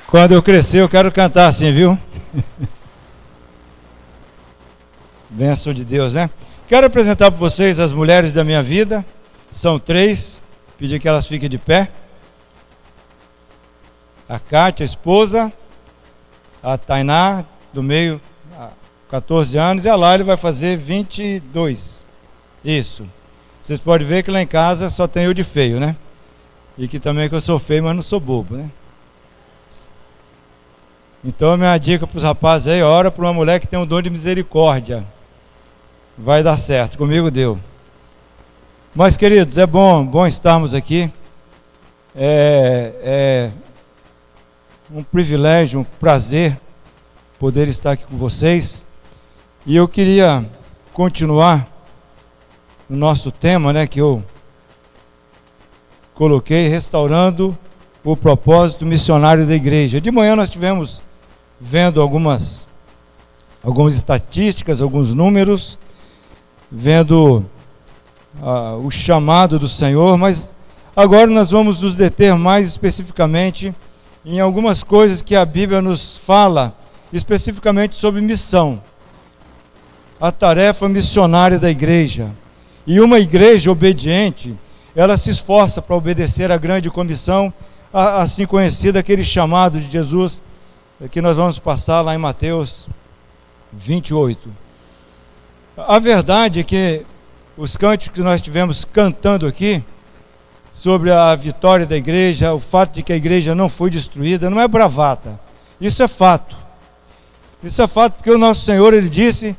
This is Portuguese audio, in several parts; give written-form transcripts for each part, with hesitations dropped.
Quando eu crescer, eu quero cantar assim, viu? Bênção de Deus, né? Quero apresentar para vocês as mulheres da minha vida. São 3. Pedir que elas fiquem de pé. A Kátia, a esposa. A Tainá, do meio, 14 anos. E a Laila vai fazer 22. Isso. Vocês podem ver que lá em casa só tem eu de feio, né? E que também que eu sou feio, mas não sou bobo, né? Então a minha dica para os rapazes aí, ora para uma mulher que tem um dom de misericórdia. Vai dar certo, comigo deu. Mas queridos, é bom estarmos aqui. É um privilégio, um prazer poder estar aqui com vocês. E eu queria continuar o nosso tema, né, que eu coloquei, restaurando o propósito missionário da igreja. De manhã nós tivemos vendo algumas estatísticas, alguns números, vendo o chamado do Senhor, mas agora nós vamos nos deter mais especificamente em algumas coisas que a Bíblia nos fala, especificamente sobre missão, a tarefa missionária da igreja. E uma igreja obediente, ela se esforça para obedecer à grande comissão, assim conhecida, aquele chamado de Jesus, que nós vamos passar lá em Mateus 28. A verdade é que os cânticos que nós estivemos cantando aqui, sobre a vitória da igreja, o fato de que a igreja não foi destruída, não é bravata, isso é fato. Isso é fato porque o nosso Senhor, Ele disse: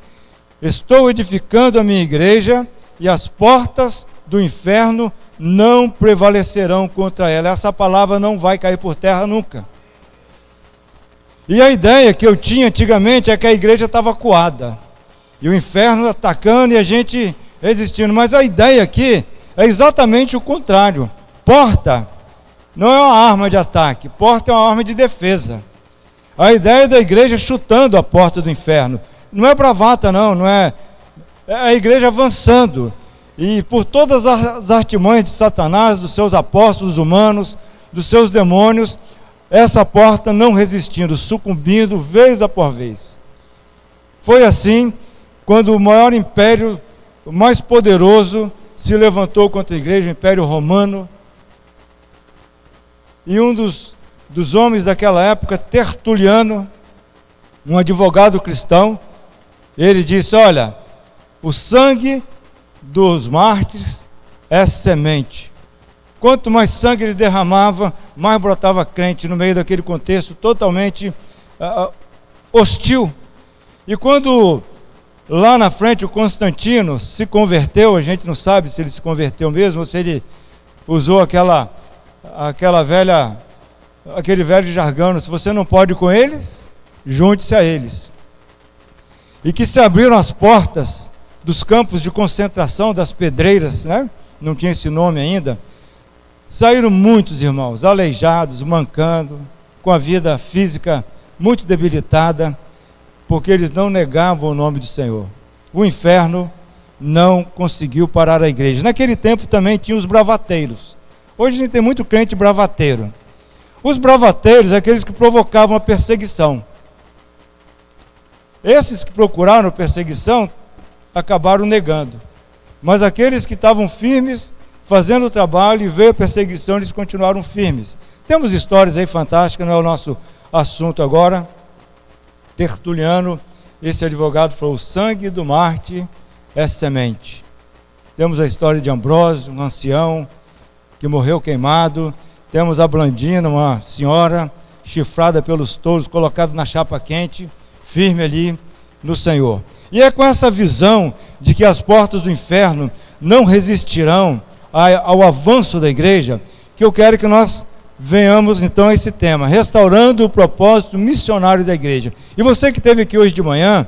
estou edificando a minha igreja e as portas do inferno não prevalecerão contra ela. Essa palavra não vai cair por terra nunca. E a ideia que eu tinha antigamente é que a igreja estava acuada, e o inferno atacando e a gente resistindo. Mas a ideia aqui é exatamente o contrário. Porta não é uma arma de ataque, porta é uma arma de defesa. A ideia da igreja chutando a porta do inferno. Não é bravata não é a igreja avançando. E por todas as artimanhas de Satanás, dos seus apóstolos humanos, dos seus demônios, essa porta não resistindo, sucumbindo vez após vez. Foi assim quando o maior império, o mais poderoso, se levantou contra a igreja, o Império Romano. E um dos homens daquela época, Tertuliano, um advogado cristão, ele disse: olha, o sangue dos mártires é semente. Quanto mais sangue eles derramavam, mais brotava crente no meio daquele contexto totalmente hostil. E quando lá na frente o Constantino se converteu, a gente não sabe se ele se converteu mesmo, ou se ele usou aquele velho jargão: se você não pode com eles, junte-se a eles. E que se abriram as portas dos campos de concentração, das pedreiras, né? Não tinha esse nome ainda. Saíram muitos irmãos, aleijados, mancando, com a vida física muito debilitada, porque eles não negavam o nome do Senhor. O inferno não conseguiu parar a igreja. Naquele tempo também tinha os bravateiros. Hoje a gente tem muito crente bravateiro. Os bravateiros, aqueles que provocavam a perseguição. Esses que procuraram perseguição acabaram negando. Mas aqueles que estavam firmes, fazendo o trabalho, e veio a perseguição, eles continuaram firmes. Temos histórias aí fantásticas, não é o nosso assunto agora. Tertuliano, esse advogado, falou: o sangue do mártir é semente. Temos a história de Ambrósio, um ancião que morreu queimado. Temos a Blandina, uma senhora chifrada pelos touros, colocada na chapa quente, firme ali no Senhor. E é com essa visão de que as portas do inferno não resistirão ao avanço da igreja, que eu quero que nós venhamos então a esse tema, restaurando o propósito missionário da igreja. E você que esteve aqui hoje de manhã,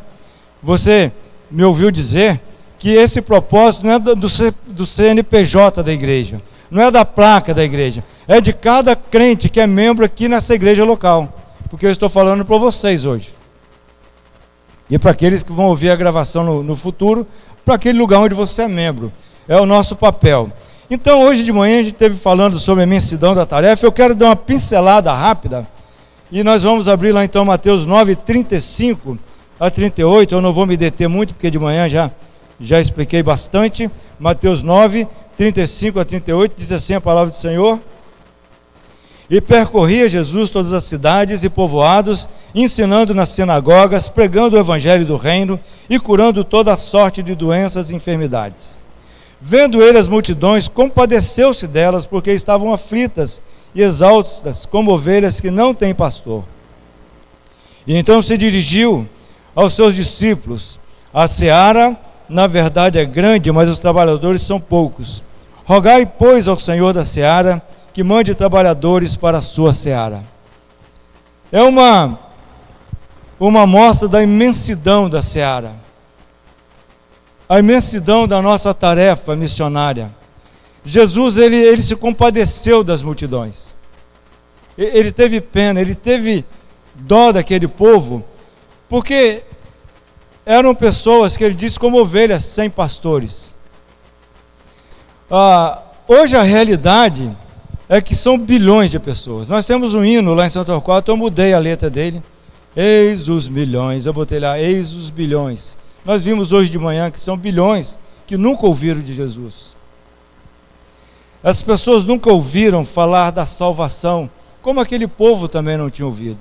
você me ouviu dizer que esse propósito não é do CNPJ da igreja, não é da placa da igreja, é de cada crente que é membro aqui nessa igreja local, porque eu estou falando para vocês hoje. E para aqueles que vão ouvir a gravação no futuro, para aquele lugar onde você é membro. É o nosso papel. Então, hoje de manhã a gente esteve falando sobre a imensidão da tarefa. Eu quero dar uma pincelada rápida E nós vamos abrir lá então Mateus 9, 35 a 38. Eu não vou me deter muito, porque de manhã já expliquei bastante. Mateus 9, 35 a 38, diz assim a palavra do Senhor: E percorria Jesus todas as cidades e povoados, ensinando nas sinagogas, pregando o evangelho do reino e curando toda a sorte de doenças e enfermidades. Vendo ele as multidões, compadeceu-se delas, porque estavam aflitas e exaustas, como ovelhas que não têm pastor. E então se dirigiu aos seus discípulos: A seara, na verdade, é grande, mas os trabalhadores são poucos. Rogai, pois, ao Senhor da seara, que mande trabalhadores para a sua seara. É uma mostra da imensidão da seara, a imensidão da nossa tarefa missionária. Jesus, ele se compadeceu das multidões, ele teve pena, ele teve dó daquele povo, porque eram pessoas que ele disse como ovelhas sem pastores. Hoje a realidade é que são bilhões de pessoas. Nós temos um hino lá em São Torquato, eu mudei a letra dele. Eis os milhões, eu botei lá, eis os bilhões. Nós vimos hoje de manhã que são bilhões que nunca ouviram de Jesus. As pessoas nunca ouviram falar da salvação, como aquele povo também não tinha ouvido.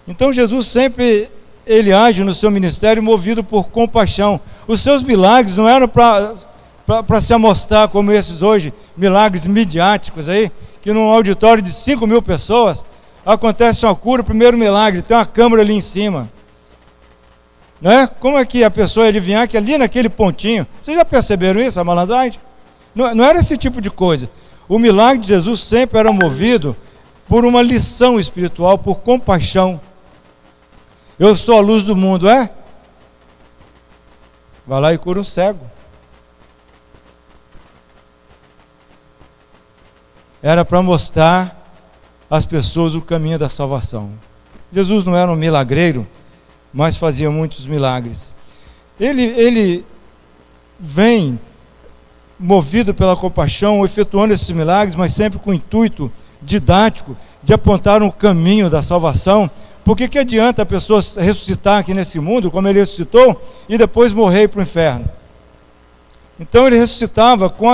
Então Jesus sempre, ele age no seu ministério movido por compaixão. Os seus milagres não eram para se amostrar como esses hoje, milagres midiáticos aí, que num auditório de 5.000 pessoas, acontece uma cura, o primeiro milagre, tem uma câmera ali em cima. Não é? Como é que a pessoa ia adivinhar que ali naquele pontinho, vocês já perceberam isso, a malandragem? Não era esse tipo de coisa. O milagre de Jesus sempre era movido por uma lição espiritual, por compaixão. Eu sou a luz do mundo, é? Vai lá e cura um cego. Era para mostrar às pessoas o caminho da salvação. Jesus não era um milagreiro, mas fazia muitos milagres. Ele vem movido pela compaixão, efetuando esses milagres, mas sempre com o intuito didático de apontar um caminho da salvação. Porque que adianta a pessoa ressuscitar aqui nesse mundo, como ele ressuscitou, e depois morrer para o inferno? Então ele ressuscitava com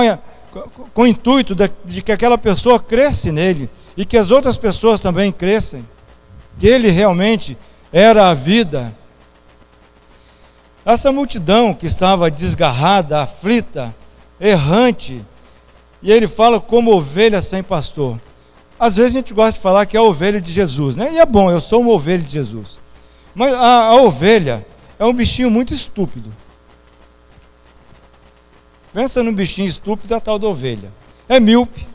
o intuito de que aquela pessoa cresce nele, e que as outras pessoas também crescem, que ele realmente era a vida. Essa multidão que estava desgarrada, aflita, errante, e ele fala como ovelha sem pastor. Às vezes a gente gosta de falar que é a ovelha de Jesus, né? E é bom, eu sou uma ovelha de Jesus. Mas a ovelha é um bichinho muito estúpido. Pensa num bichinho estúpido, a tal da ovelha. É míope,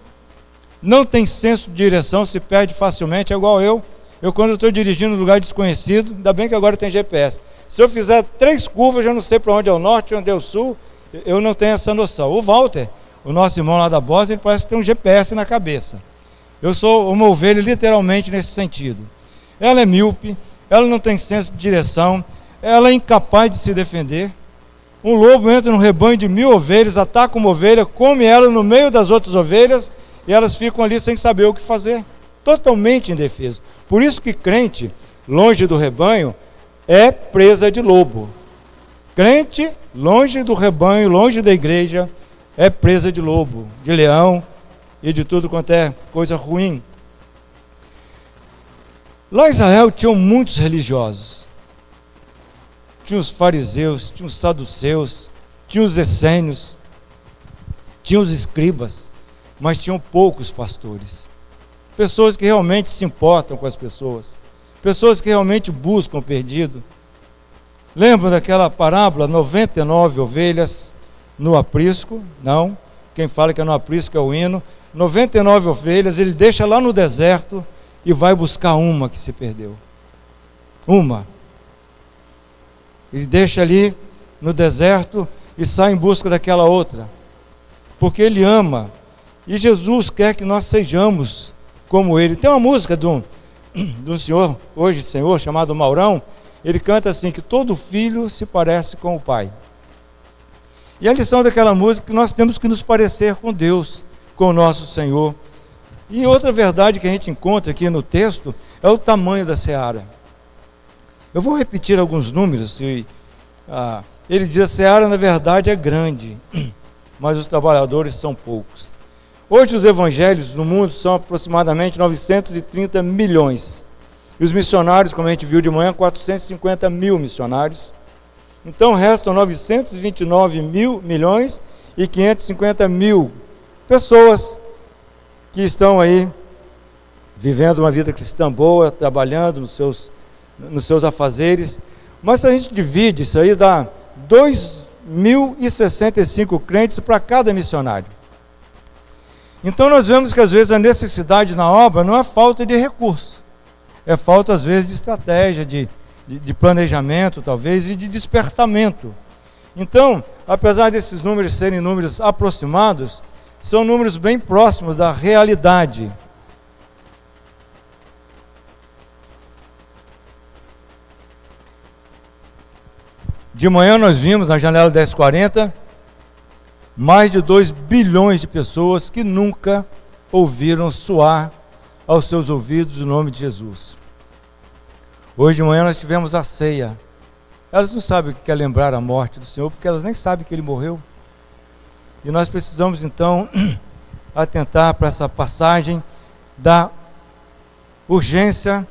não tem senso de direção, se perde facilmente, é igual eu. Eu quando estou dirigindo num lugar desconhecido, ainda bem que agora tem GPS. Se eu fizer 3 curvas, eu não sei para onde é o norte, onde é o sul, eu não tenho essa noção. O Walter, o nosso irmão lá da Bósnia, ele parece ter um GPS na cabeça. Eu sou uma ovelha literalmente nesse sentido. Ela é míope, ela não tem senso de direção, ela é incapaz de se defender. Um lobo entra num rebanho de 1.000 ovelhas, ataca uma ovelha, come ela no meio das outras ovelhas, e elas ficam ali sem saber o que fazer, totalmente indefeso. Por isso que crente, longe do rebanho, é presa de lobo. Crente, longe do rebanho, longe da igreja, é presa de lobo, de leão e de tudo quanto é coisa ruim. Lá em Israel tinham muitos religiosos. Tinha os fariseus, tinha os saduceus, tinha os essênios, tinha os escribas, mas tinham poucos pastores. Pessoas que realmente se importam com as pessoas, pessoas que realmente buscam o perdido. Lembram daquela parábola, 99 ovelhas no aprisco? Não, quem fala que é no aprisco é o hino. 99 ovelhas, ele deixa lá no deserto e vai buscar uma que se perdeu. Uma. Ele deixa ali no deserto e sai em busca daquela outra. Porque ele ama. E Jesus quer que nós sejamos como ele. Tem uma música de um senhor, hoje senhor, chamado Maurão. Ele canta assim, que todo filho se parece com o pai. E a lição daquela música é que nós temos que nos parecer com Deus, com o nosso Senhor. E outra verdade que a gente encontra aqui no texto é o tamanho da seara. Eu vou repetir alguns números. Ele diz: a seara na verdade é grande, mas os trabalhadores são poucos. Hoje os evangelhos no mundo são aproximadamente 930 milhões. E os missionários, como a gente viu de manhã, 450 mil missionários. Então restam 929 mil milhões e 550 mil pessoas que estão aí vivendo uma vida cristã boa, trabalhando nos seus afazeres. Mas se a gente divide isso aí, dá 2.065 crentes para cada missionário. Então nós vemos que às vezes a necessidade na obra não é falta de recurso, é falta às vezes de estratégia, de planejamento talvez, e de despertamento. Então, apesar desses números serem números aproximados, são números bem próximos da realidade. De manhã nós vimos na janela 1040 mais de 2 bilhões de pessoas que nunca ouviram soar aos seus ouvidos o nome de Jesus. Hoje de manhã nós tivemos a ceia. Elas não sabem o que é lembrar a morte do Senhor, porque elas nem sabem que Ele morreu. E nós precisamos então atentar para essa passagem da urgência,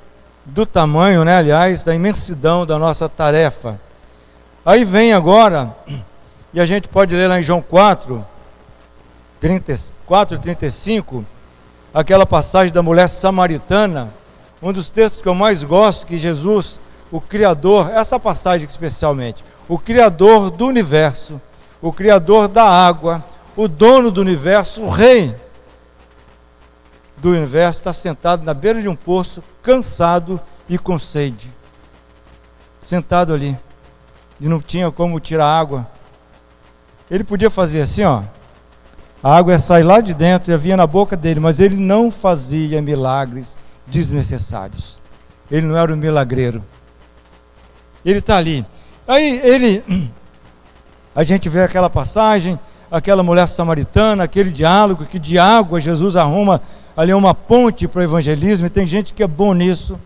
do tamanho, aliás, da imensidão da nossa tarefa. Aí vem agora, e a gente pode ler lá em João 4:35, aquela passagem da mulher samaritana, um dos textos que eu mais gosto, que Jesus, o Criador, essa passagem especialmente, o Criador do universo, o Criador da água, o dono do universo, o Rei do universo, está sentado na beira de um poço, cansado e com sede. Sentado ali, e não tinha como tirar água. Ele podia fazer assim, a água ia sair lá de dentro e vinha na boca dele, mas ele não fazia milagres desnecessários. Ele não era um milagreiro. Ele está ali. Aí a gente vê aquela passagem, aquela mulher samaritana, aquele diálogo, que de água Jesus arruma ali uma ponte para o evangelismo, e tem gente que é bom nisso.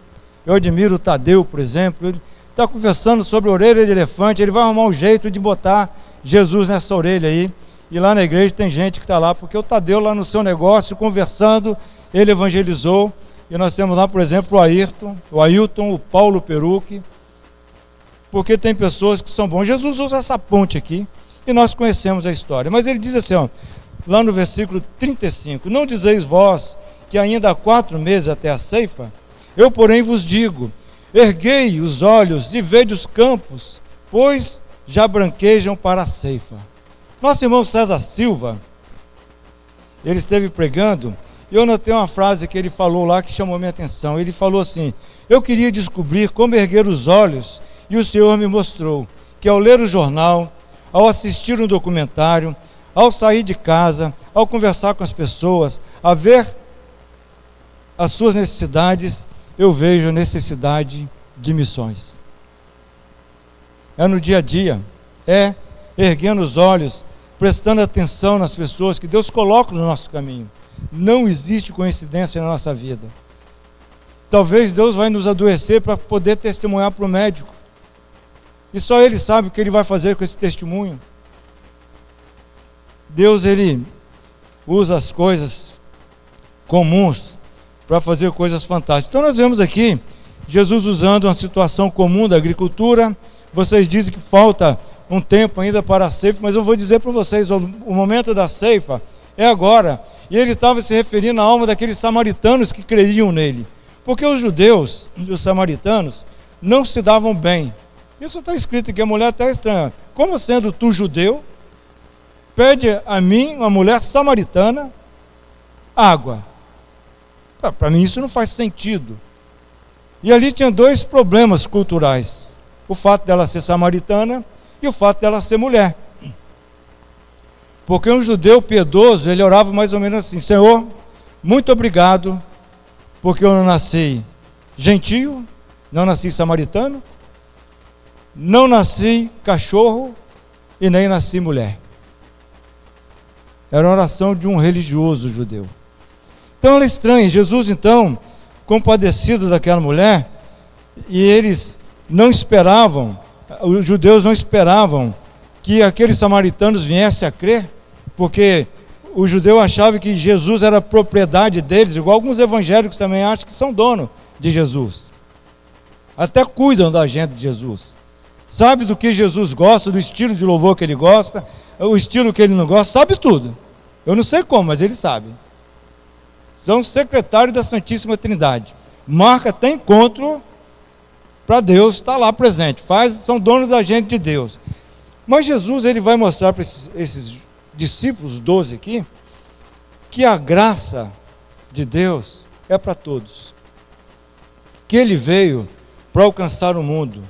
Eu admiro o Tadeu, por exemplo. Ele está conversando sobre a orelha de elefante, ele vai arrumar um jeito de botar Jesus nessa orelha aí. E lá na igreja tem gente que está lá, porque o Tadeu lá no seu negócio, conversando, ele evangelizou. E nós temos lá, por exemplo, o Ailton, o Paulo Peruque, porque tem pessoas que são bons. Jesus usa essa ponte aqui, e nós conhecemos a história. Mas ele diz assim, lá no versículo 35, não dizeis vós que ainda há 4 meses até a ceifa? Eu, porém, vos digo, erguei os olhos e vede os campos, pois já branquejam para a ceifa. Nosso irmão César Silva, ele esteve pregando, e eu notei uma frase que ele falou lá que chamou minha atenção. Ele falou assim: eu queria descobrir como erguer os olhos, e o Senhor me mostrou que ao ler o jornal, ao assistir um documentário, ao sair de casa, ao conversar com as pessoas, a ver as suas necessidades, eu vejo necessidade de missões. É no dia a dia, é erguendo os olhos, prestando atenção nas pessoas que Deus coloca no nosso caminho. Não existe coincidência na nossa vida. Talvez Deus vai nos adoecer para poder testemunhar para o médico. E só Ele sabe o que Ele vai fazer com esse testemunho. Deus, Ele usa as coisas comuns para fazer coisas fantásticas. Então nós vemos aqui Jesus usando uma situação comum da agricultura. Vocês dizem que falta um tempo ainda para a ceifa, mas eu vou dizer para vocês, o momento da ceifa é agora. E ele estava se referindo à alma daqueles samaritanos que creriam nele, porque os judeus e os samaritanos não se davam bem. Isso está escrito aqui, a mulher está estranha. Como sendo tu judeu, pede a mim, uma mulher samaritana, água. Para mim isso não faz sentido. E ali tinha 2 problemas culturais: o fato dela ser samaritana e o fato dela ser mulher. Porque um judeu piedoso, ele orava mais ou menos assim: Senhor, muito obrigado, porque eu não nasci gentio, não nasci samaritano, não nasci cachorro e nem nasci mulher. Era a oração de um religioso judeu. Então ela é estranha. Jesus, então, compadecido daquela mulher, e eles não esperavam, os judeus não esperavam que aqueles samaritanos viessem a crer, porque o judeu achava que Jesus era propriedade deles, igual alguns evangélicos também acham que são dono de Jesus. Até cuidam da agenda de Jesus. Sabe do que Jesus gosta, do estilo de louvor que ele gosta, o estilo que ele não gosta, sabe tudo. Eu não sei como, mas ele sabe. São secretários da Santíssima Trindade. Marca até encontro para Deus, está lá presente. São donos da agenda de Deus. Mas Jesus, ele vai mostrar para esses discípulos, 12 aqui, que a graça de Deus é para todos. Que ele veio para alcançar o mundo.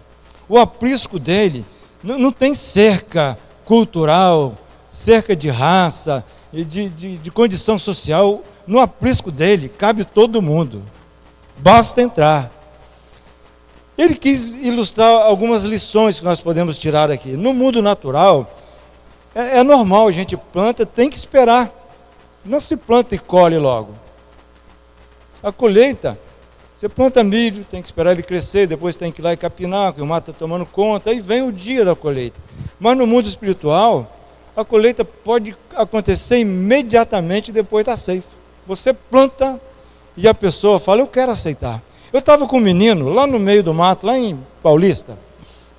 O aprisco dele não tem cerca cultural, cerca de raça, de condição social. No aprisco dele cabe todo mundo. Basta entrar. Ele quis ilustrar algumas lições que nós podemos tirar aqui. No mundo natural, é normal, a gente planta, tem que esperar. Não se planta e colhe logo. A colheita, você planta milho, tem que esperar ele crescer, depois tem que ir lá e capinar, porque o mato está tomando conta, aí vem o dia da colheita. Mas no mundo espiritual, a colheita pode acontecer imediatamente depois da ceifa. Você planta e a pessoa fala, eu quero aceitar. Eu estava com um menino lá no meio do mato, lá em Paulista,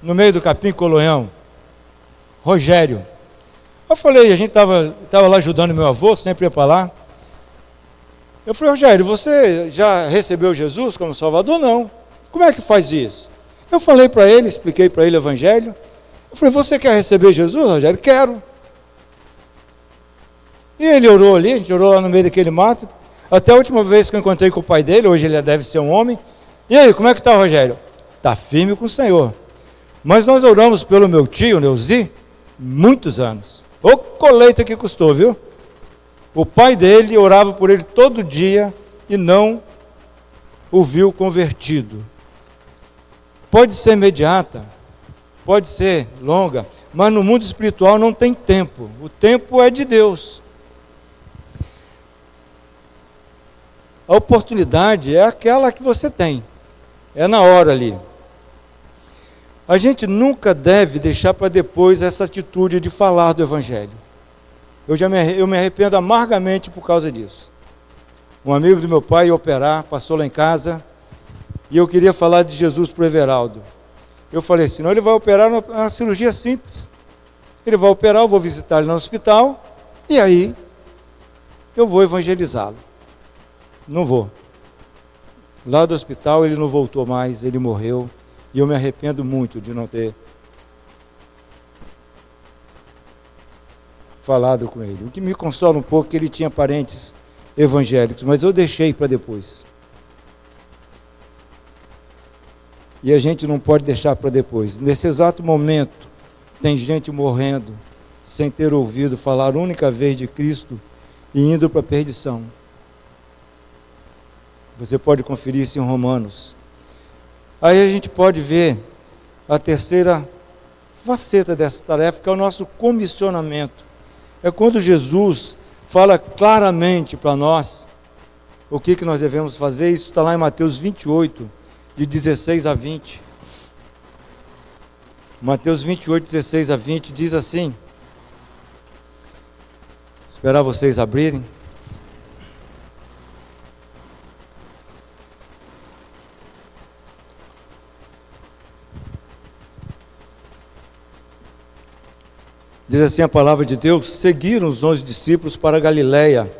no meio do Capim Colonhão, Rogério. Eu falei, a gente estava lá ajudando meu avô, sempre ia para lá. Eu falei, Rogério, você já recebeu Jesus como Salvador? Não. Como é que faz isso? Eu falei para ele, expliquei para ele o Evangelho. Eu falei, você quer receber Jesus, Rogério? Quero. E ele orou ali, a gente orou lá no meio daquele mato. Até a última vez que eu encontrei com o pai dele, hoje ele deve ser um homem. E aí, como é que está, Rogério? Está firme com o Senhor. Mas nós oramos pelo meu tio, Neuzi, muitos anos. Ô colheita que custou, viu? O pai dele orava por ele todo dia e não o viu convertido. Pode ser imediata, pode ser longa, mas no mundo espiritual não tem tempo. O tempo é de Deus. A oportunidade é aquela que você tem, é na hora ali. A gente nunca deve deixar para depois essa atitude de falar do Evangelho. Eu me arrependo amargamente por causa disso. Um amigo do meu pai ia operar, passou lá em casa, e eu queria falar de Jesus para o Everaldo. Eu falei assim, não, ele vai operar uma cirurgia simples. Ele vai operar, eu vou visitar ele no hospital, e aí eu vou evangelizá-lo. Não vou. Lá do hospital ele não voltou mais, ele morreu, e eu me arrependo muito de não ter falado com ele. O que me consola um pouco é que ele tinha parentes evangélicos, mas eu deixei para depois. E a gente não pode deixar para depois. Nesse exato momento, tem gente morrendo sem ter ouvido falar única vez de Cristo e indo para a perdição. Você pode conferir isso em Romanos. Aí a gente pode ver a terceira faceta dessa tarefa, que é o nosso comissionamento. É quando Jesus fala claramente para nós o que nós devemos fazer. Isso está lá em Mateus 28, de 16 a 20. Mateus 28, 16 a 20 diz assim. Esperar vocês abrirem. Diz assim a palavra de Deus: seguiram os 11 discípulos para Galiléia,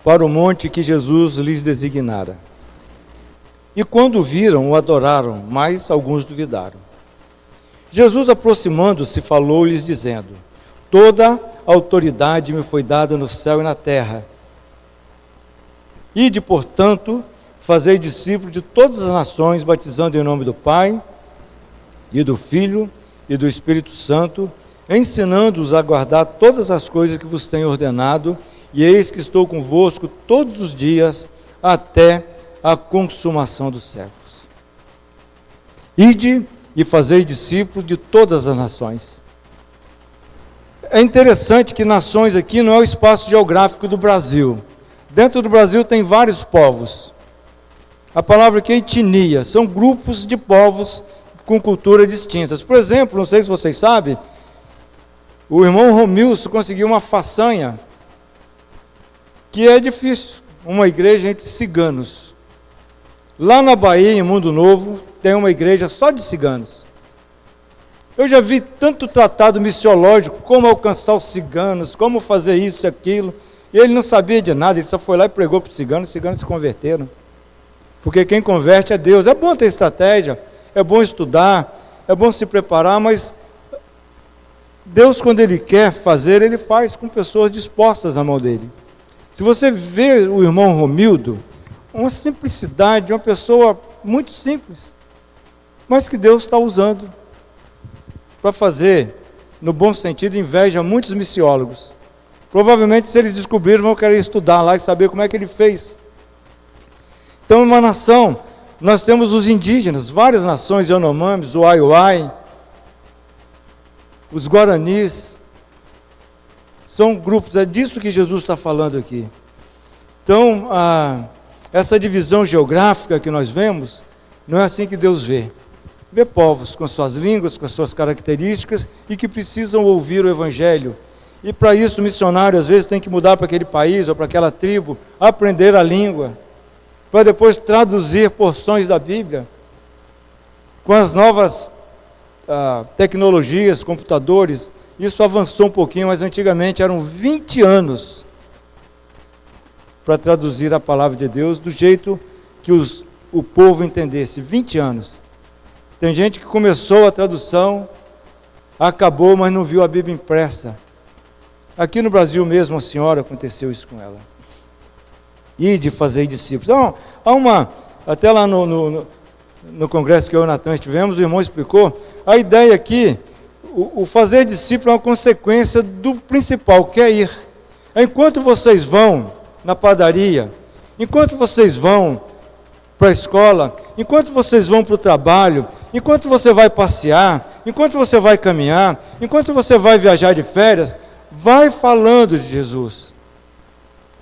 para o monte que Jesus lhes designara. E quando o viram, o adoraram, mas alguns duvidaram. Jesus, aproximando-se, falou-lhes dizendo: toda a autoridade me foi dada no céu e na terra. Ide, portanto, fazei discípulos de todas as nações, batizando em nome do Pai, e do Filho, e do Espírito Santo, ensinando-os a guardar todas as coisas que vos tenho ordenado, e eis que estou convosco todos os dias, até a consumação dos séculos. Ide e fazei discípulos de todas as nações. É interessante que nações aqui não é o espaço geográfico do Brasil. Dentro do Brasil tem vários povos. A palavra aqui é etnia, são grupos de povos com culturas distintas. Por exemplo, não sei se vocês sabem, o irmão Romilson conseguiu uma façanha que é difícil, uma igreja entre ciganos. Lá na Bahia, em Mundo Novo, tem uma igreja só de ciganos. Eu já vi tanto tratado missiológico, como alcançar os ciganos, como fazer isso e aquilo, e ele não sabia de nada, ele só foi lá e pregou para os ciganos se converteram. Porque quem converte é Deus. É bom ter estratégia, é bom estudar, é bom se preparar, mas Deus, quando Ele quer fazer, Ele faz com pessoas dispostas à mão dEle. Se você vê o irmão Romildo, uma simplicidade, uma pessoa muito simples, mas que Deus está usando para fazer, no bom sentido, inveja a muitos missiólogos. Provavelmente, se eles descobrirem, vão querer estudar lá e saber como é que ele fez. Então, uma nação, nós temos os indígenas, várias nações, Yanomamis, o Aiuai, os Guaranis, são grupos, é disso que Jesus está falando aqui. Então, essa divisão geográfica que nós vemos, não é assim que Deus vê. Vê povos com suas línguas, com as suas características e que precisam ouvir o Evangelho. E para isso o missionário às vezes tem que mudar para aquele país ou para aquela tribo, aprender a língua, para depois traduzir porções da Bíblia. Com as novas tecnologias, computadores, isso avançou um pouquinho, mas antigamente eram 20 anos para traduzir a palavra de Deus do jeito que o povo entendesse. 20 anos. Tem gente que começou a tradução, acabou, mas não viu a Bíblia impressa. Aqui no Brasil mesmo, a senhora, aconteceu isso com ela. E de fazer discípulos. Então, até lá no congresso que eu e o Natan estivemos, o irmão explicou, a ideia aqui, o fazer discípulo é uma consequência do principal, que é ir. Enquanto vocês vão na padaria, enquanto vocês vão para a escola, enquanto vocês vão para o trabalho, enquanto você vai passear, enquanto você vai caminhar, enquanto você vai viajar de férias, vai falando de Jesus.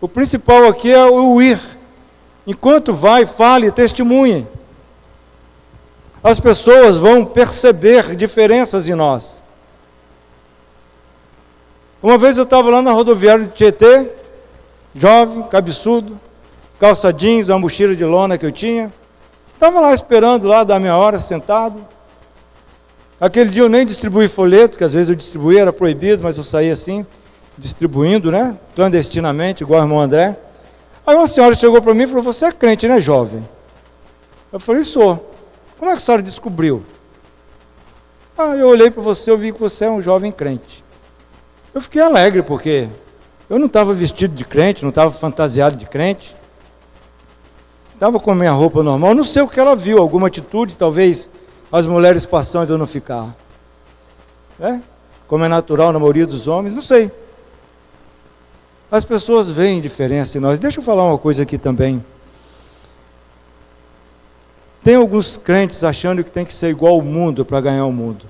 O principal aqui é o ir. Enquanto vai, fale, testemunhe. As pessoas vão perceber diferenças em nós. Uma vez eu estava lá na rodoviária de Tietê, jovem, cabeçudo, calça jeans, uma mochila de lona que eu tinha. Estava lá esperando, lá da minha hora, sentado. Aquele dia eu nem distribuí folheto, que às vezes eu distribuía, era proibido, mas eu saía assim, distribuindo, né? Clandestinamente, igual o irmão André. Aí uma senhora chegou para mim e falou, você é crente, né, jovem? Eu falei, sou. Como é que a senhora descobriu? Eu olhei para você, eu vi que você é um jovem crente. Eu fiquei alegre, porque eu não estava vestido de crente, não estava fantasiado de crente. Estava com a minha roupa normal, não sei o que ela viu, alguma atitude, talvez as mulheres passando e eu não ficar. Como é natural na maioria dos homens, não sei. As pessoas veem diferença em nós. Deixa eu falar uma coisa aqui também. Tem alguns crentes achando que tem que ser igual ao mundo para ganhar o mundo.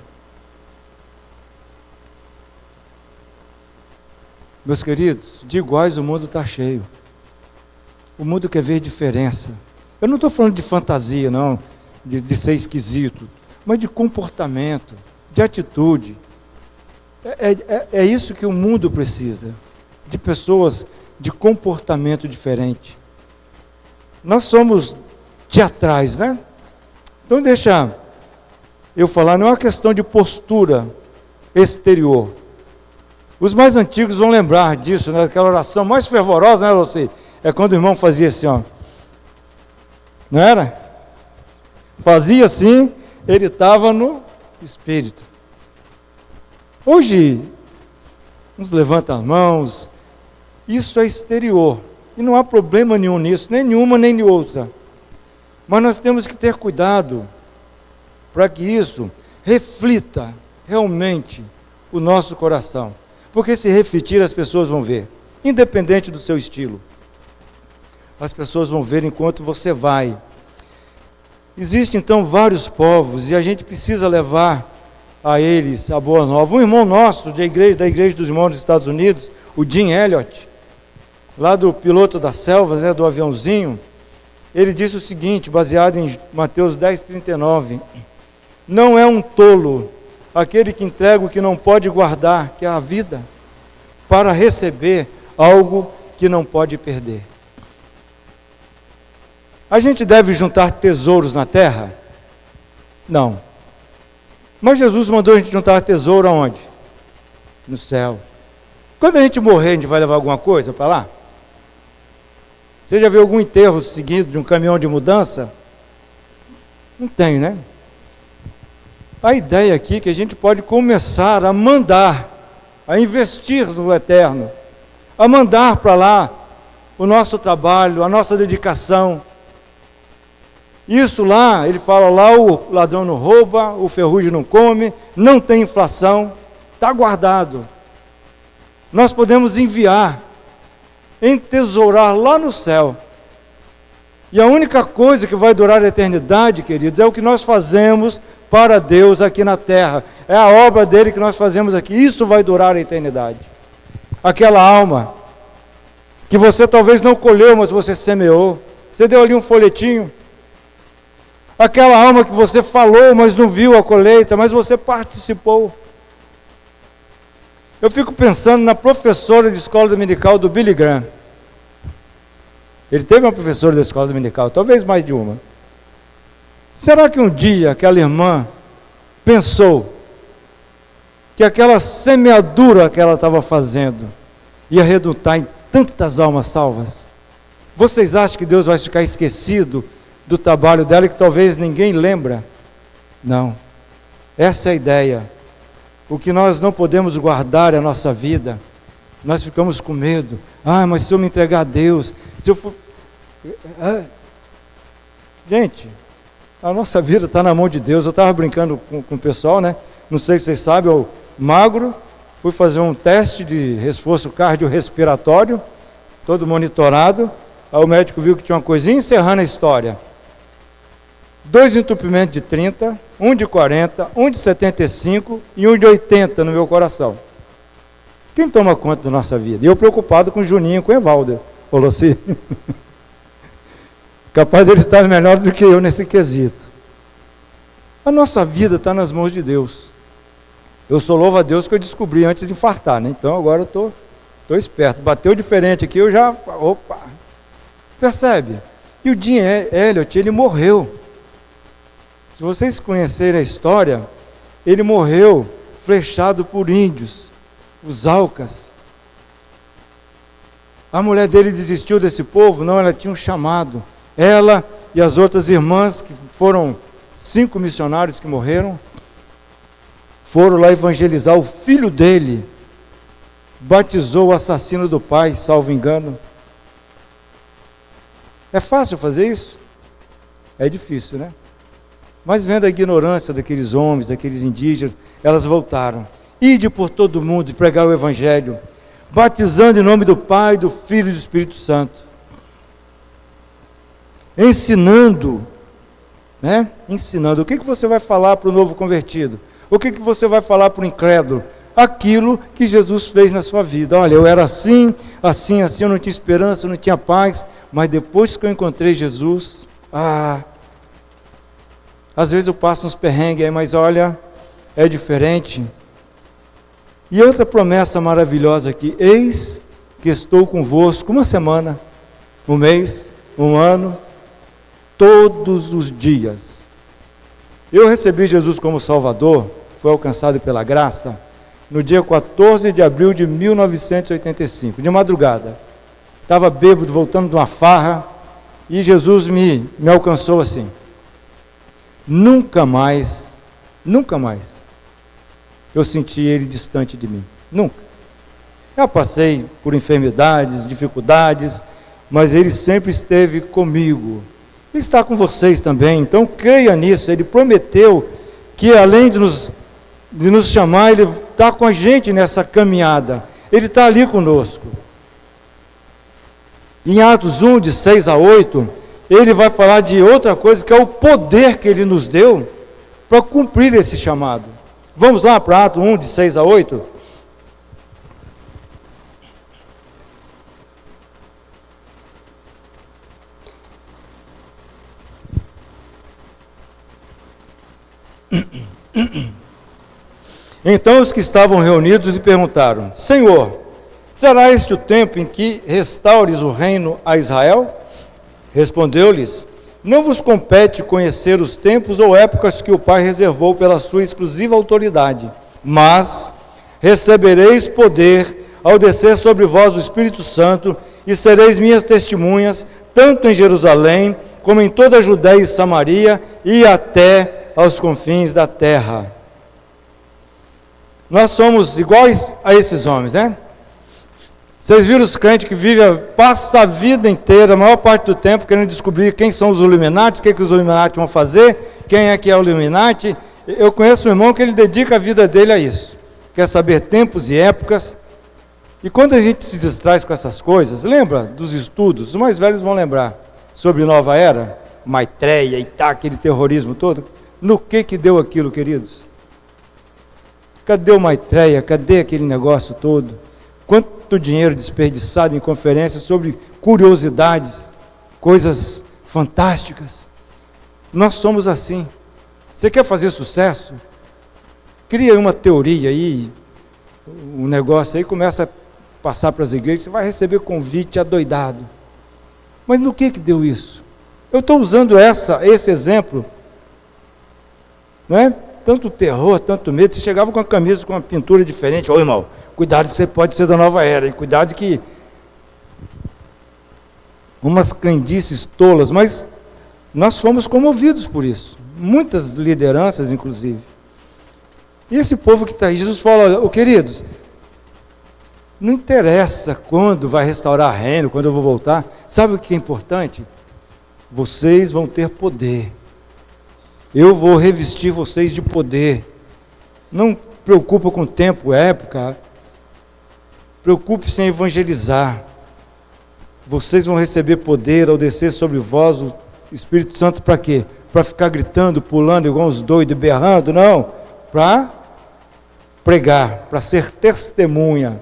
Meus queridos, de iguais o mundo está cheio. O mundo quer ver diferença. Eu não estou falando de fantasia, não, de ser esquisito, mas de comportamento, de atitude. É isso que o mundo precisa, de pessoas de comportamento diferente. Nós somos teatrais, né? Então deixa eu falar, não é uma questão de postura exterior. Os mais antigos vão lembrar disso, né? Aquela oração mais fervorosa, né, você? É quando o irmão fazia assim, ó. Não era? Fazia assim, ele estava no espírito. Hoje, uns levantam as mãos, isso é exterior. E não há problema nenhum nisso, nem nenhuma nem outra. Mas nós temos que ter cuidado para que isso reflita realmente o nosso coração. Porque se refletir, as pessoas vão ver, independente do seu estilo. As pessoas vão ver enquanto você vai. Existem então vários povos e a gente precisa levar a eles a boa nova. Um irmão nosso da igreja dos irmãos dos Estados Unidos, o Jim Elliot, lá do piloto das selvas, do aviãozinho, ele disse o seguinte, baseado em Mateus 10:39, não é um tolo aquele que entrega o que não pode guardar, que é a vida, para receber algo que não pode perder. A gente deve juntar tesouros na terra? Não. Mas Jesus mandou a gente juntar tesouro aonde? No céu. Quando a gente morrer, a gente vai levar alguma coisa para lá? Você já viu algum enterro seguido de um caminhão de mudança? Não tem, né? A ideia aqui é que a gente pode começar a mandar, a investir no eterno, a mandar para lá o nosso trabalho, a nossa dedicação. Isso lá, ele fala lá, o ladrão não rouba, o ferrugem não come, não tem inflação, está guardado. Nós podemos enviar, entesourar lá no céu. E a única coisa que vai durar a eternidade, queridos, é o que nós fazemos para Deus aqui na terra. É a obra dele que nós fazemos aqui. Isso vai durar a eternidade. Aquela alma que você talvez não colheu, mas você semeou. Você deu ali um folhetinho. Aquela alma que você falou, mas não viu a colheita, mas você participou. Eu fico pensando na professora de escola dominical do Billy Graham. Ele teve uma professora da escola dominical, talvez mais de uma. Será que um dia aquela irmã pensou que aquela semeadura que ela estava fazendo ia redundar em tantas almas salvas? Vocês acham que Deus vai ficar esquecido do trabalho dela que talvez ninguém lembra? Não. Essa é a ideia. O que nós não podemos guardar é a nossa vida. Nós ficamos com medo. Mas se eu me entregar a Deus, se eu for... Gente, a nossa vida está na mão de Deus. Eu estava brincando com o pessoal, né? Não sei se vocês sabem, eu magro, fui fazer um teste de esforço cardiorrespiratório, todo monitorado. Aí o médico viu que tinha uma coisinha, encerrando a história. 2 entupimentos de 30, um de 40, um de 75 e um de 80 no meu coração. Quem toma conta da nossa vida? E eu preocupado com o Juninho, com o Evaldo. Falou assim, capaz dele estar melhor do que eu nesse quesito. A nossa vida está nas mãos de Deus. Eu sou louvo a Deus que eu descobri antes de infartar, né? Então agora eu estou esperto. Bateu diferente aqui, eu já... Opa! Percebe? E o Jim Elliot, ele morreu. Se vocês conhecerem a história, ele morreu flechado por índios, os Aucas. A mulher dele desistiu desse povo? Não, ela tinha um chamado. Ela e as outras irmãs, que foram 5 missionários que morreram, foram lá evangelizar. O filho dele batizou o assassino do pai, salvo engano. É fácil fazer isso? É difícil, né? Mas vendo a ignorância daqueles homens, daqueles indígenas, elas voltaram. Ide por todo mundo e pregar o evangelho, batizando em nome do Pai, do Filho e do Espírito Santo. Ensinando, né? Ensinando. O que você vai falar para o novo convertido? O que você vai falar para o incrédulo? Aquilo que Jesus fez na sua vida. Olha, eu era assim, assim, assim, eu não tinha esperança, eu não tinha paz, mas depois que eu encontrei Jesus, às vezes eu passo uns perrengues aí, mas olha, é diferente. E outra promessa maravilhosa aqui: eis que estou convosco uma semana, um mês, um ano, todos os dias. Eu recebi Jesus como Salvador, foi alcançado pela graça, no dia 14 de abril de 1985, de madrugada. Estava bêbado, voltando de uma farra, e Jesus me alcançou assim. Nunca mais eu senti Ele distante de mim, nunca. Já passei por enfermidades, dificuldades, mas Ele sempre esteve comigo. Ele está com vocês também, então creia nisso. Ele prometeu que além de nos chamar, Ele está com a gente nessa caminhada, Ele está ali conosco. Em Atos 1, de 6 a 8, ele vai falar de outra coisa, que é o poder que Ele nos deu para cumprir esse chamado. Vamos lá para Atos 1, de 6 a 8? Então os que estavam reunidos lhe perguntaram: Senhor, será este o tempo em que restaures o reino a Israel? Respondeu-lhes: Não vos compete conhecer os tempos ou épocas que o Pai reservou pela sua exclusiva autoridade, mas recebereis poder ao descer sobre vós o Espírito Santo, e sereis minhas testemunhas, tanto em Jerusalém, como em toda a Judéia e Samaria, e até aos confins da terra. Nós somos iguais a esses homens, né? Vocês viram os crentes que passam a vida inteira, a maior parte do tempo, querendo descobrir quem são os Illuminati, o que os Illuminati vão fazer, quem é que é o Illuminati. Eu conheço um irmão que ele dedica a vida dele a isso. Quer saber tempos e épocas. E quando a gente se distrai com essas coisas, lembra dos estudos, os mais velhos vão lembrar, sobre Nova Era, Maitreya e tá, aquele terrorismo todo. No que deu aquilo, queridos? Cadê o Maitreya? Cadê aquele negócio todo? Quanto dinheiro desperdiçado em conferências sobre curiosidades, coisas fantásticas. Nós somos assim. Você quer fazer sucesso? Cria uma teoria aí, um negócio aí, começa a passar para as igrejas, você vai receber convite adoidado. Mas no que deu isso? Eu estou usando esse exemplo, não é? Tanto terror, tanto medo. Você chegava com a camisa com uma pintura diferente. Ô irmão, cuidado que você pode ser da nova era. E cuidado que... umas crendices tolas. Mas nós fomos comovidos por isso. Muitas lideranças, inclusive. E esse povo que está aí, Jesus fala, olha, queridos, não interessa quando vai restaurar o reino, quando eu vou voltar. Sabe o que é importante? Vocês vão ter poder. Eu vou revestir vocês de poder. Não preocupa com tempo, época. Preocupe-se em evangelizar. Vocês vão receber poder ao descer sobre vós o Espírito Santo para quê? Para ficar gritando, pulando igual uns doidos, berrando? Não. Para pregar, para ser testemunha,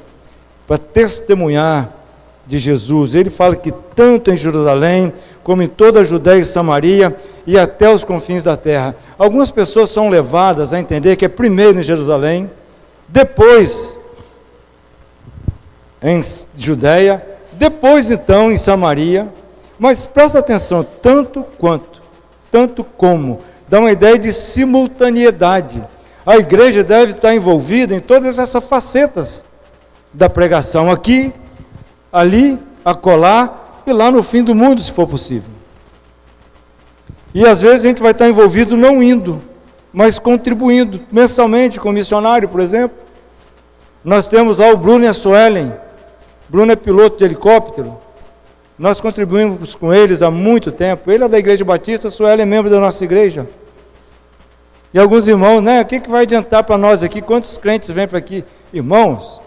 para testemunhar de Jesus. Ele fala que tanto em Jerusalém, como em toda a Judéia e Samaria, e até os confins da terra. Algumas pessoas são levadas a entender que é primeiro em Jerusalém, depois em Judéia, depois então em Samaria, mas presta atenção, tanto como, dá uma ideia de simultaneidade. A igreja deve estar envolvida em todas essas facetas da pregação, aqui, ali, acolá e lá no fim do mundo, se for possível. E às vezes a gente vai estar envolvido não indo, mas contribuindo, mensalmente, com missionário, por exemplo. Nós temos lá o Bruno e a Suelen. Bruno é piloto de helicóptero. Nós contribuímos com eles há muito tempo. Ele é da Igreja Batista, a Suelen é membro da nossa igreja. E alguns irmãos, né? O que vai adiantar para nós aqui? Quantos crentes vêm para aqui? Irmãos,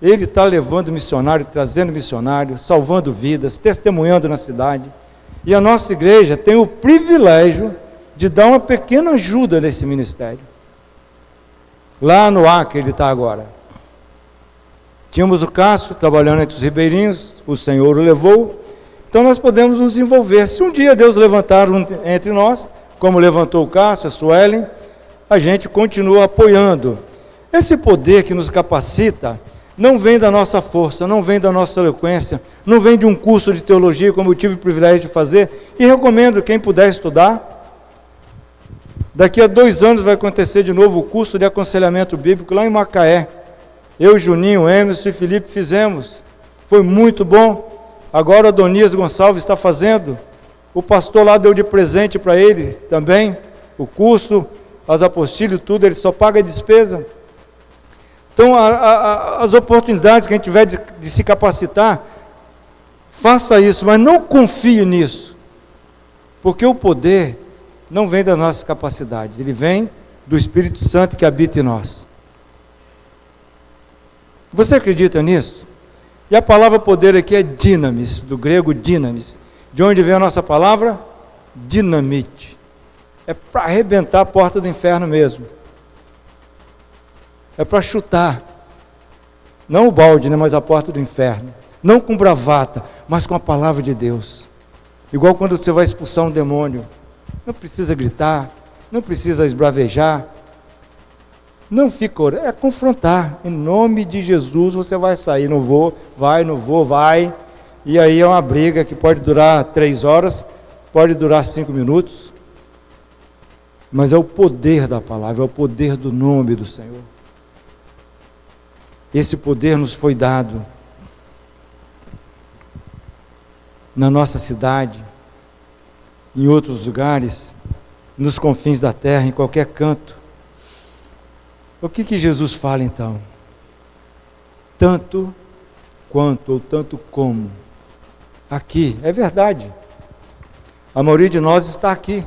ele está levando missionário, trazendo missionário, salvando vidas, testemunhando na cidade. E a nossa igreja tem o privilégio de dar uma pequena ajuda nesse ministério. Lá no Acre ele está agora. Tínhamos o Cássio trabalhando entre os ribeirinhos, o Senhor o levou. Então nós podemos nos envolver. Se um dia Deus levantar um entre nós, como levantou o Cássio, a Suelen, a gente continua apoiando. Esse poder que nos capacita não vem da nossa força, não vem da nossa eloquência, não vem de um curso de teologia, como eu tive o privilégio de fazer, e recomendo quem puder estudar. Daqui a 2 anos vai acontecer de novo o curso de aconselhamento bíblico lá em Macaé. Eu, Juninho, Emerson e Felipe fizemos, foi muito bom. Agora Adonias Gonçalves está fazendo, o pastor lá deu de presente para ele também, o curso, as apostilhas, tudo, ele só paga a despesa. Então, as oportunidades que a gente tiver de se capacitar, faça isso, mas não confie nisso, porque o poder não vem das nossas capacidades, ele vem do Espírito Santo que habita em nós. Você acredita nisso? E a palavra poder aqui é dinamis, do grego dinamis. De onde vem a nossa palavra? Dinamite. É para arrebentar a porta do inferno mesmo. É para chutar, não o balde, né, mas a porta do inferno, não com bravata, mas com a palavra de Deus, igual quando você vai expulsar um demônio, não precisa gritar, não precisa esbravejar, não fica orando, é confrontar. Em nome de Jesus você vai sair, não vou, vai. E aí é uma briga que pode durar 3 horas, pode durar 5 minutos, mas é o poder da palavra, é o poder do nome do Senhor. Esse poder nos foi dado na nossa cidade, em outros lugares, nos confins da terra, em qualquer canto. O que Jesus fala então? Tanto quanto, ou tanto como. Aqui, é verdade. A maioria de nós está aqui.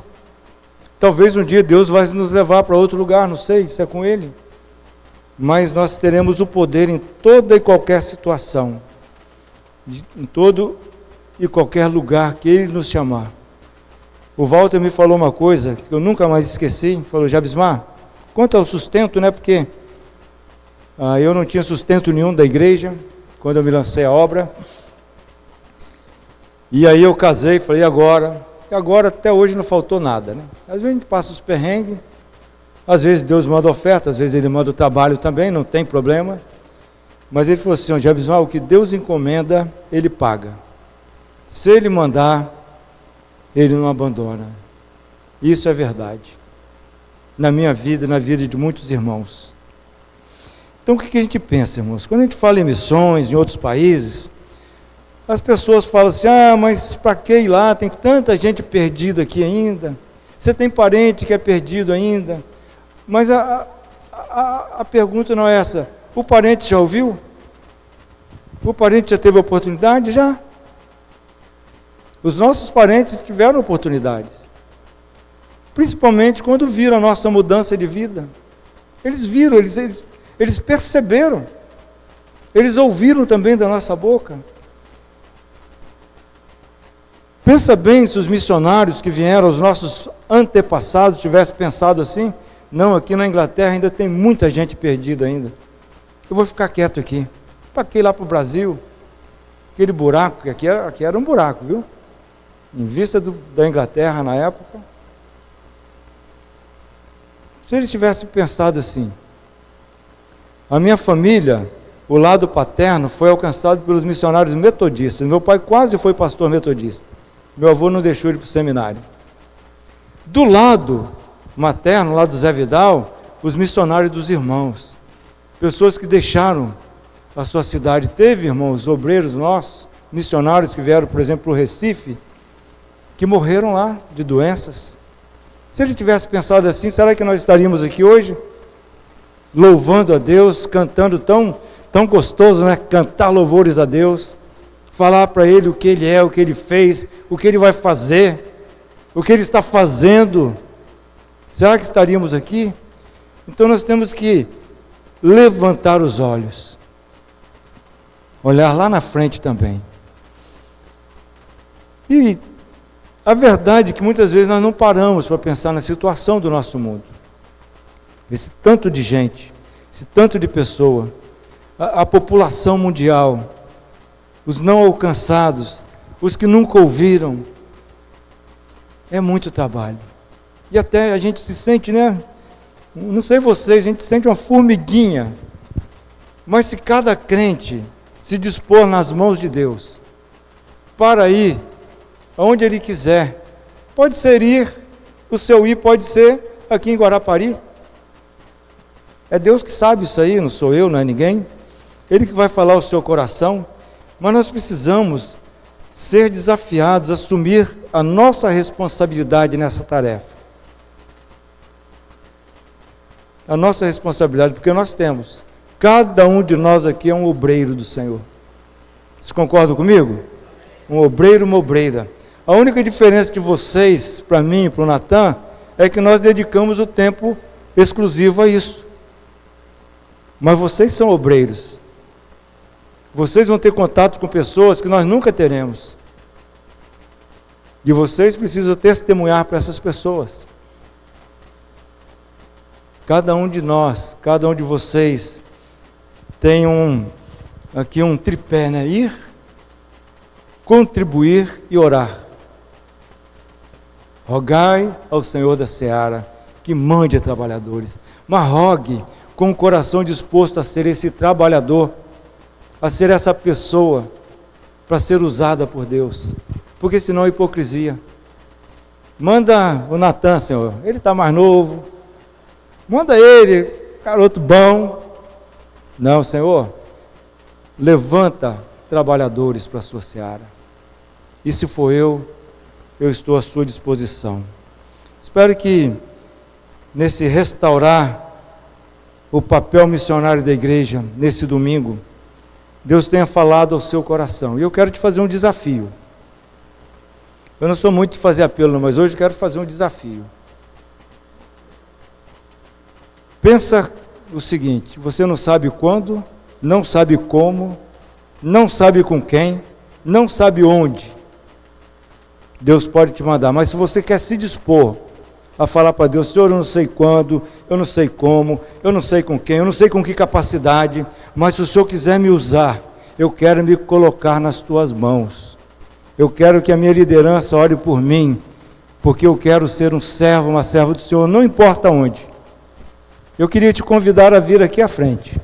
Talvez um dia Deus vai nos levar para outro lugar, não sei se é com Ele. Mas nós teremos o poder em toda e qualquer situação, em todo e qualquer lugar que Ele nos chamar. O Walter me falou uma coisa que eu nunca mais esqueci, falou: Jabismar, quanto ao sustento, né, porque eu não tinha sustento nenhum da igreja, quando eu me lancei à obra, e aí eu casei, falei: e agora até hoje não faltou nada, né? Às vezes a gente passa os perrengues, às vezes Deus manda oferta, às vezes Ele manda o trabalho também, não tem problema, mas ele falou assim: Jabismar, o que Deus encomenda, Ele paga, se Ele mandar, Ele não abandona. Isso é verdade, na minha vida e na vida de muitos irmãos. Então o que a gente pensa, irmãos? Quando a gente fala em missões em outros países, as pessoas falam assim: mas para que ir lá? Tem tanta gente perdida aqui ainda. Você tem parente que é perdido ainda. Mas a pergunta não é essa. O parente já ouviu? O parente já teve oportunidade? Já. Os nossos parentes tiveram oportunidades. Principalmente quando viram a nossa mudança de vida. Eles viram, eles perceberam. Eles ouviram também da nossa boca. Pensa bem se os missionários que vieram, os nossos antepassados, tivessem pensado assim: não, aqui na Inglaterra ainda tem muita gente perdida ainda. Eu vou ficar quieto aqui. Para que ir lá para o Brasil? Aquele buraco, que aqui era um buraco, viu? Em vista da Inglaterra na época. Se eles tivessem pensado assim: a minha família, o lado paterno, foi alcançado pelos missionários metodistas. Meu pai quase foi pastor metodista. Meu avô não deixou ele para o seminário. Do lado materno, lá do Zé Vidal, os missionários dos irmãos. Pessoas que deixaram a sua cidade. Teve, irmãos, obreiros nossos, missionários que vieram, por exemplo, para o Recife, que morreram lá de doenças. Se ele tivesse pensado assim, será que nós estaríamos aqui hoje? Louvando a Deus, cantando tão gostoso, né? Cantar louvores a Deus, falar para Ele o que Ele é, o que Ele fez, o que Ele vai fazer, o que Ele está fazendo. Será que estaríamos aqui? Então nós temos que levantar os olhos, olhar lá na frente também. E a verdade é que muitas vezes nós não paramos para pensar na situação do nosso mundo. Esse tanto de gente, esse tanto de pessoa, a população mundial, os não alcançados, os que nunca ouviram. É muito trabalho. E até a gente se sente, né? Não sei vocês, a gente sente uma formiguinha. Mas se cada crente se dispor nas mãos de Deus, para ir aonde Ele quiser, pode ser ir, o seu ir pode ser aqui em Guarapari. É Deus que sabe isso aí, não sou eu, não é ninguém. Ele que vai falar o seu coração. Mas nós precisamos ser desafiados, assumir a nossa responsabilidade nessa tarefa. A nossa responsabilidade, porque nós temos. Cada um de nós aqui é um obreiro do Senhor. Vocês concordam comigo? Um obreiro, uma obreira. A única diferença de vocês, para mim e para o Natan, é que nós dedicamos o tempo exclusivo a isso. Mas vocês são obreiros. Vocês vão ter contato com pessoas que nós nunca teremos. E vocês precisam testemunhar para essas pessoas. Cada um de nós, cada um de vocês, tem aqui um tripé, né? Ir, contribuir e orar. Rogai ao Senhor da Seara que mande trabalhadores, mas rogue com o coração disposto a ser esse trabalhador, a ser essa pessoa, para ser usada por Deus, porque senão é hipocrisia. Manda o Natan, Senhor, ele está mais novo, manda ele, garoto bom. Não, Senhor, levanta trabalhadores para a sua seara, e se for eu estou à sua disposição. Espero que nesse restaurar o papel missionário da igreja, nesse domingo, Deus tenha falado ao seu coração. E eu quero te fazer um desafio. Eu não sou muito de fazer apelo, mas hoje eu quero fazer um desafio. Pensa o seguinte: você não sabe quando, não sabe como, não sabe com quem, não sabe onde Deus pode te mandar, mas se você quer se dispor a falar para Deus: Senhor, eu não sei quando, eu não sei como, eu não sei com quem, eu não sei com que capacidade, mas se o Senhor quiser me usar, eu quero me colocar nas tuas mãos. Eu quero que a minha liderança ore por mim, porque eu quero ser um servo, uma serva do Senhor, não importa onde. Eu queria te convidar a vir aqui à frente.